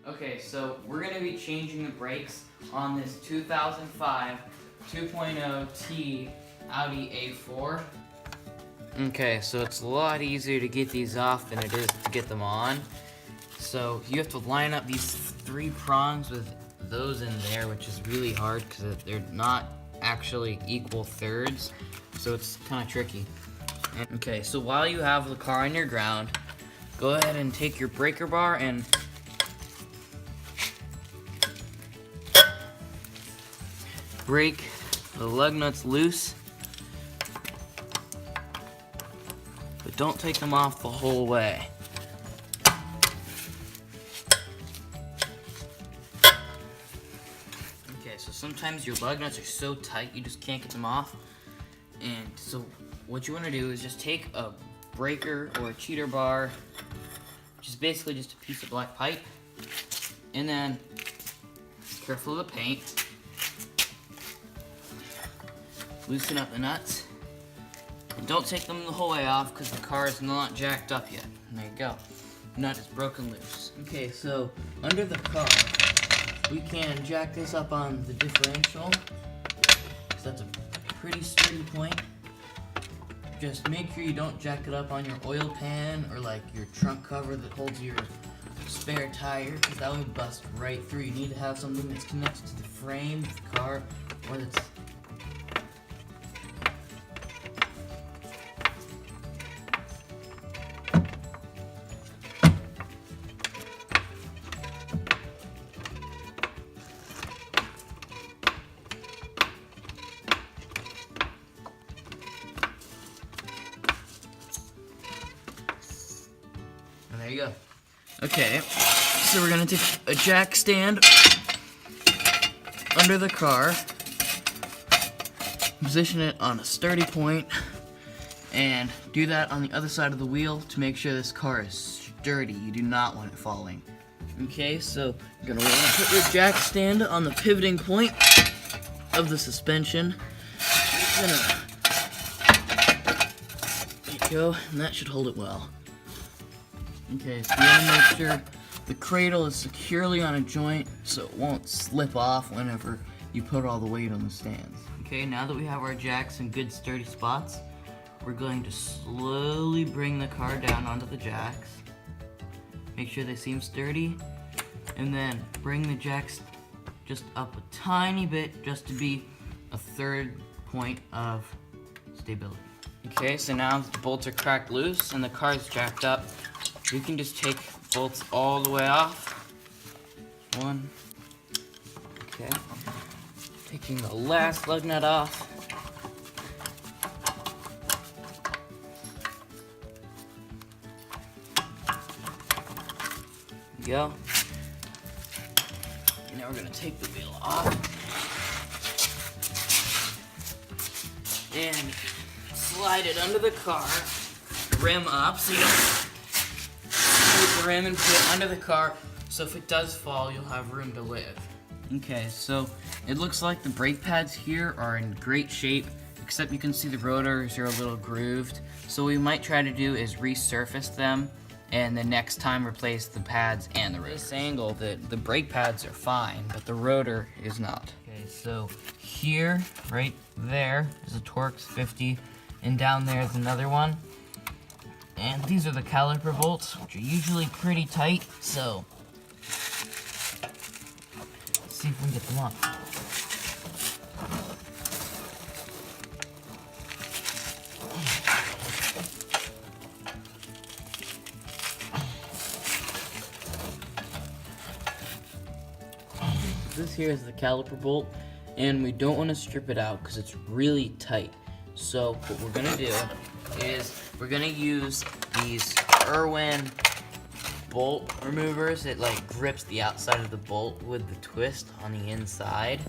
Okay, so we're going to be changing the brakes on this 2005 2.0T Audi A4. Okay, so it's a lot easier to get these off than it is to get them on. So you have to line up these 3 prongs with those in there, which is really hard because they're not actually equal thirds, so it's kind of tricky. Okay, so while you have the car on your ground, go ahead and take your breaker bar and break the lug nuts loose, but don't take them off the whole way. Okay, so sometimes your lug nuts are so tight you just can't get them off, and so what you want to do is just take a breaker or a cheater bar, which is basically just a piece of black pipe, and then careful of the paint, loosen up the nuts, and don't take them the whole way off because the car is not jacked up yet. And there you go, the nut is broken loose. Okay, so under the car, we can jack this up on the differential, because that's a pretty sturdy point. Just make sure you don't jack it up on your oil pan or like your trunk cover that holds your spare tire, because that would bust right through. You need to have something that's connected to the frame of the car, or that's there you go. Okay, so we're gonna take a jack stand under the car, position it on a sturdy point, and do that on the other side of the wheel to make sure this car is sturdy. You do not want it falling. Okay, so you're gonna want to put your jack stand on the pivoting point of the suspension. There you go, and that should hold it well. Okay, so you want to make sure the cradle is securely on a joint so it won't slip off whenever you put all the weight on the stands. Okay, now that we have our jacks in good sturdy spots, we're going to slowly bring the car down onto the jacks. Make sure they seem sturdy, and then bring the jacks just up a tiny bit just to be a third point of stability. Okay, so now the bolts are cracked loose and the car is jacked up. We can just take bolts all the way off. One. Okay. Taking the last lug nut off. There you go. And now we're gonna take the wheel off. And slide it under the car. Rim up so you don't the rim and put it under the car, so if it does fall, you'll have room to live. Okay, so it looks like the brake pads here are in great shape, except you can see the rotors are a little grooved. So what we might try to do is resurface them, and the next time replace the pads and the rotors. This angle, the brake pads are fine, but the rotor is not. Okay, so here, right there, is a Torx 50, and down there is another one. And these are the caliper bolts, which are usually pretty tight, so let's see if we can get them off. This here is the caliper bolt, and we don't want to strip it out because it's really tight. So what we're gonna do is we're gonna use these Irwin bolt removers. It like grips the outside of the bolt with the twist on the inside.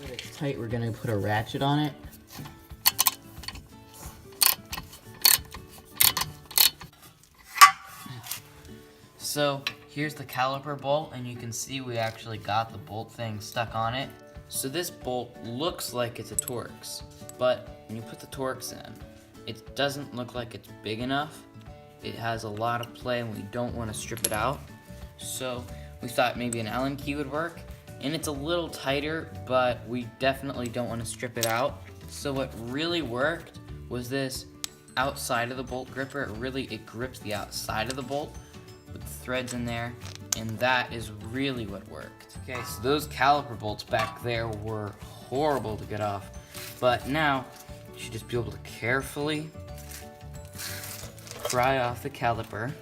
When it's tight, we're gonna put a ratchet on it. So here's the caliper bolt, and you can see we actually got the bolt thing stuck on it. So this bolt looks like it's a Torx, but when you put the Torx in, it doesn't look like it's big enough. It has a lot of play and we don't want to strip it out. So we thought maybe an Allen key would work, and it's a little tighter, but we definitely don't want to strip it out. So what really worked was this outside of the bolt gripper. It grips the outside of the bolt with the threads in there, and that is really what worked. Okay, so those caliper bolts back there were horrible to get off, but now you should just be able to carefully pry off the caliper.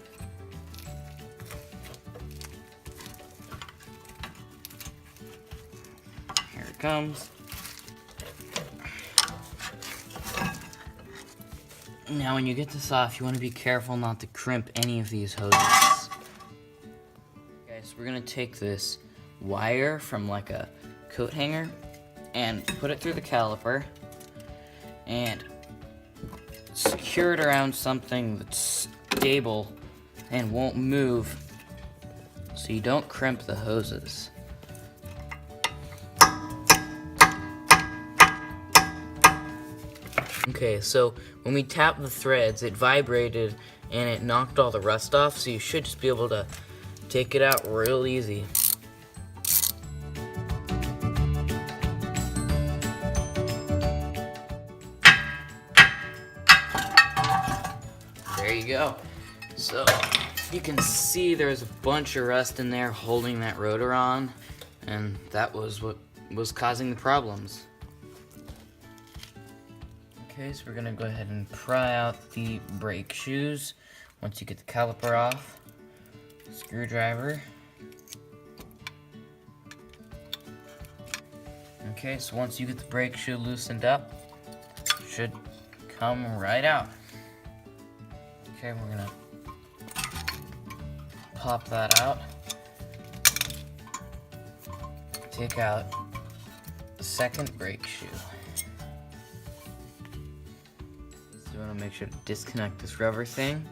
Here it comes. Now when you get this off, you want to be careful not to crimp any of these hoses. Okay, so we're going to take this wire from like a coat hanger and put it through the caliper and secure it around something that's stable and won't move so you don't crimp the hoses. Okay, so when we tapped the threads, it vibrated and it knocked all the rust off, so you should just be able to take it out real easy. There you go. So you can see there's a bunch of rust in there holding that rotor on, and that was what was causing the problems. Okay, so we're gonna go ahead and pry out the brake shoes. Once you get the caliper off, screwdriver. Okay, so once you get the brake shoe loosened up, it should come right out. Okay, we're gonna pop that out. Take out the second brake shoe. So you want to make sure to disconnect this rubber thing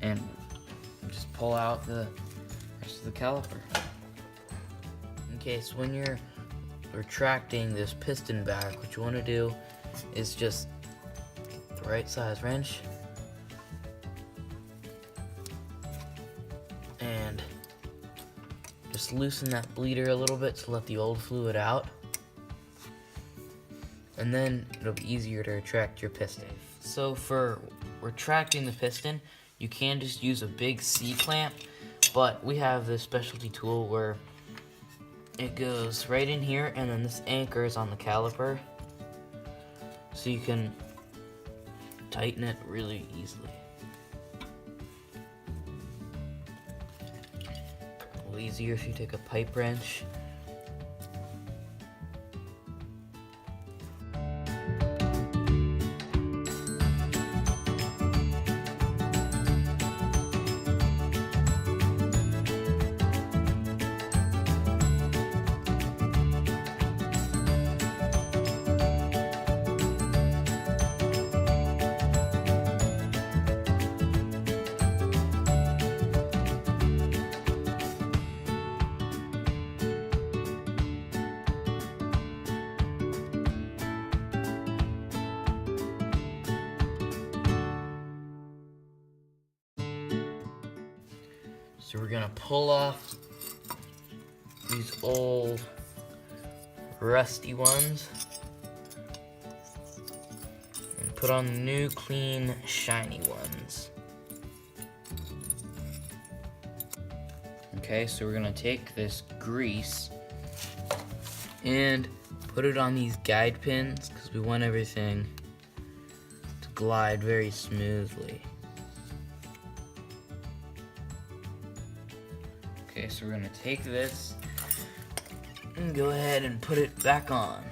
and just pull out the rest of the caliper. Okay, so when you're retracting this piston back, what you want to do is just get the right size wrench and just loosen that bleeder a little bit to let the old fluid out, and then it'll be easier to retract your piston. So for retracting the piston, you can just use a big C-clamp, but we have this specialty tool where it goes right in here, and then this anchors on the caliper, so you can tighten it really easily. A little easier if you take a pipe wrench. So we're gonna pull off these old rusty ones and put on the new clean shiny ones. Okay, so we're gonna take this grease and put it on these guide pins because we want everything to glide very smoothly. Okay, so we're gonna take this and go ahead and put it back on.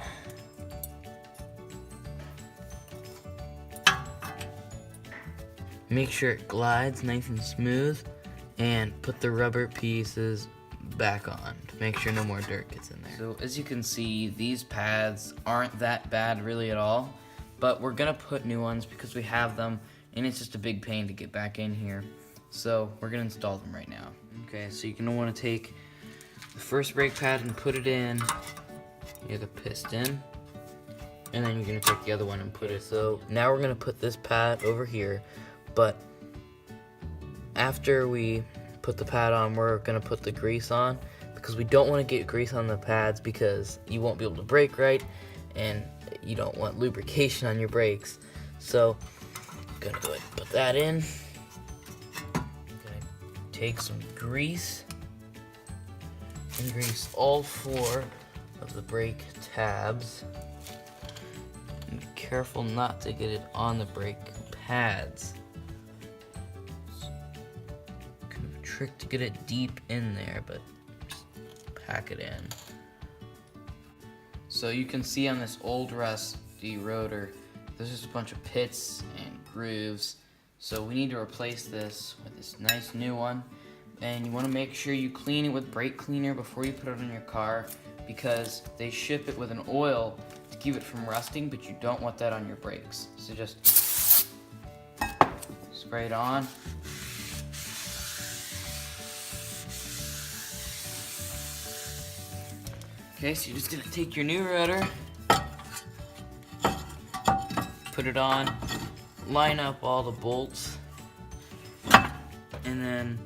Make sure it glides nice and smooth, and put the rubber pieces back on to make sure no more dirt gets in there. So as you can see, these pads aren't that bad really at all, but we're gonna put new ones because we have them, and it's just a big pain to get back in here. So we're gonna install them right now. Okay, so you're gonna want to take the first brake pad and put it in near the piston, and then you're gonna take the other one and put it. So now we're gonna put this pad over here, but after we put the pad on, we're gonna put the grease on, because we don't want to get grease on the pads because you won't be able to brake right, and you don't want lubrication on your brakes. So I'm gonna go ahead and put that in. I'm gonna take some grease and grease all 4 of the brake tabs. And be careful not to get it on the brake pads. Kind of a trick to get it deep in there, but just pack it in. So you can see on this old rusty rotor, there's just a bunch of pits and grooves. So we need to replace this with this nice new one. And you want to make sure you clean it with brake cleaner before you put it on your car, because they ship it with an oil to keep it from rusting, but you don't want that on your brakes. So just spray it on. Okay, so you're just gonna take your new rotor, put it on, line up all the bolts, and then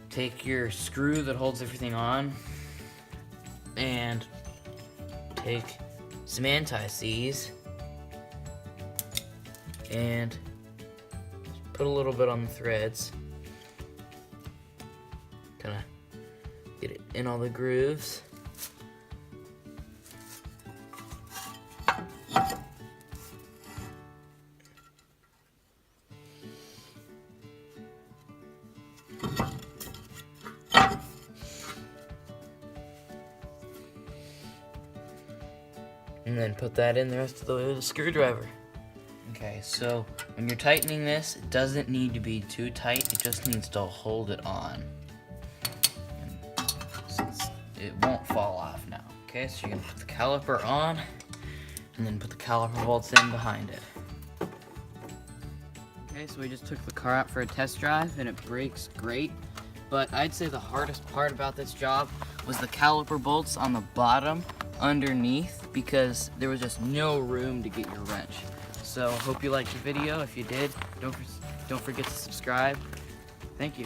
take your screw that holds everything on and take some anti-seize and put a little bit on the threads. Kind of get it in all the grooves. And then put that in the rest of the way with a screwdriver. Okay, so when you're tightening this, it doesn't need to be too tight, it just needs to hold it on. And since it won't fall off now. Okay, so you're gonna put the caliper on, and then put the caliper bolts in behind it. Okay, so we just took the car out for a test drive, and it brakes great. But I'd say the hardest part about this job was the caliper bolts on the bottom underneath, because there was just no room to get your wrench. So hope you liked the video. If you did, don't forget to subscribe. Thank you.